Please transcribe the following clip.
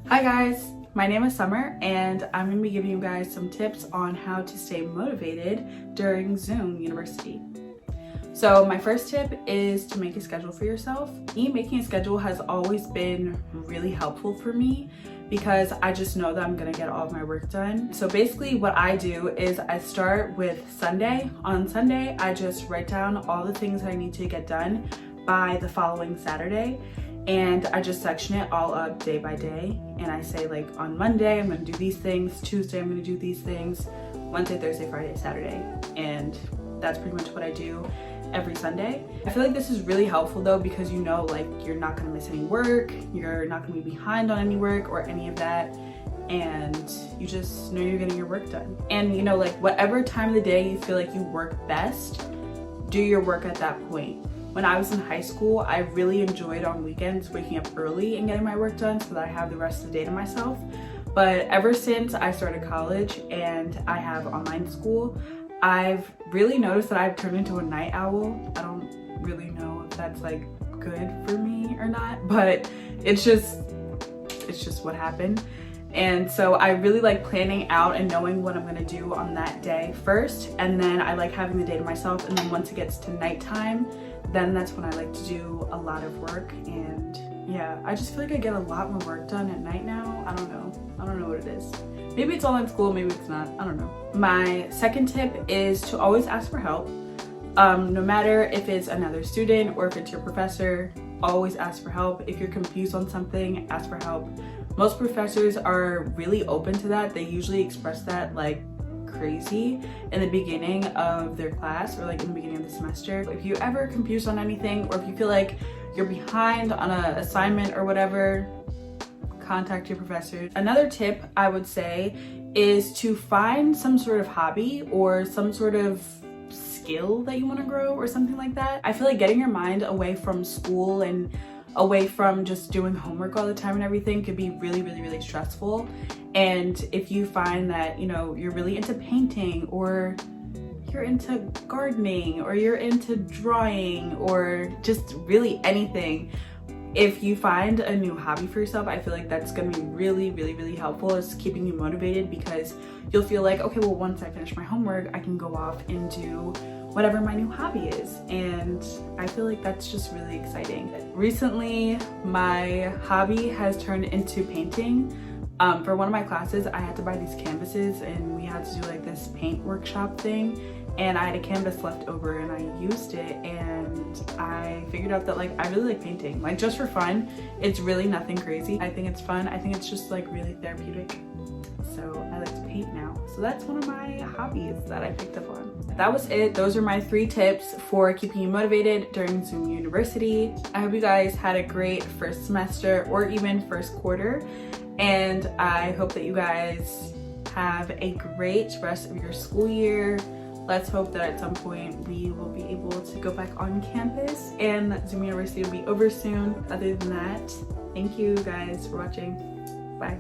Hi guys, my name is Summer and I'm going to be giving you guys some tips on how to stay motivated during Zoom University. So my first tip is to make a schedule for yourself. Making a schedule has always been really helpful for me because I just know that I'm gonna get all of my work done. So basically what I do is I start with Sunday. On Sunday, I just write down all the things I need to get done by the following Saturday. And I just section it all up day by day. And I say like on Monday, I'm gonna do these things. Tuesday, I'm gonna do these things. Wednesday, Thursday, Friday, Saturday. And that's pretty much what I do every Sunday. I feel like this is really helpful though, because you know, like you're not gonna miss any work. You're not gonna be behind on any work or any of that. And you just know you're getting your work done. And you know, like whatever time of the day you feel like you work best, do your work at that point. When I was in high school, I really enjoyed on weekends waking up early and getting my work done so that I have the rest of the day to myself. But ever since I started college and I have online school, I've really noticed that I've turned into a night owl. I don't really know if that's like good for me or not, but it's just what happened. And so I really like planning out and knowing what I'm gonna do on that day first, and then I like having the day to myself, and then once it gets to nighttime, then that's when I like to do a lot of work. And yeah, I just feel like I get a lot more work done at night now. I don't know what it is. Maybe it's online school, maybe it's not, I don't know. My second tip is to always ask for help. No matter if it's another student or if it's your professor, always ask for help. If you're confused on something, ask for help. Most professors are really open to that. They usually express that like crazy in the beginning of their class or like in the beginning of the semester. If you're ever confused on anything, or if you feel like you're behind on an assignment or whatever, contact your professor. Another tip I would say is to find some sort of hobby or some sort of skill that you want to grow or something like that. I feel like getting your mind away from school and away from just doing homework all the time and everything could be really stressful. And if you find that, you know, you're really into painting, or you're into gardening, or you're into drawing, or just really anything, if you find a new hobby for yourself, I feel like that's gonna be really helpful. It's keeping you motivated because you'll feel like, okay, well, once I finish my homework, I can go off and do whatever my new hobby is. And I feel like that's just really exciting. Recently, my hobby has turned into painting. For one of my classes, I had to buy these canvases and we had to do like this paint workshop thing. And I had a canvas left over and I used it, and I figured out that like I really like painting, like just for fun. It's really nothing crazy. I think it's fun. I think it's just like really therapeutic. So I like to paint now. So that's one of my hobbies that I picked up on. That was it. Those are my 3 tips for keeping you motivated during Zoom University. I hope you guys had a great first semester or even first quarter. And I hope that you guys have a great rest of your school year. Let's hope that at some point we will be able to go back on campus and that Zoom University will be over soon. Other than that, thank you guys for watching. Bye.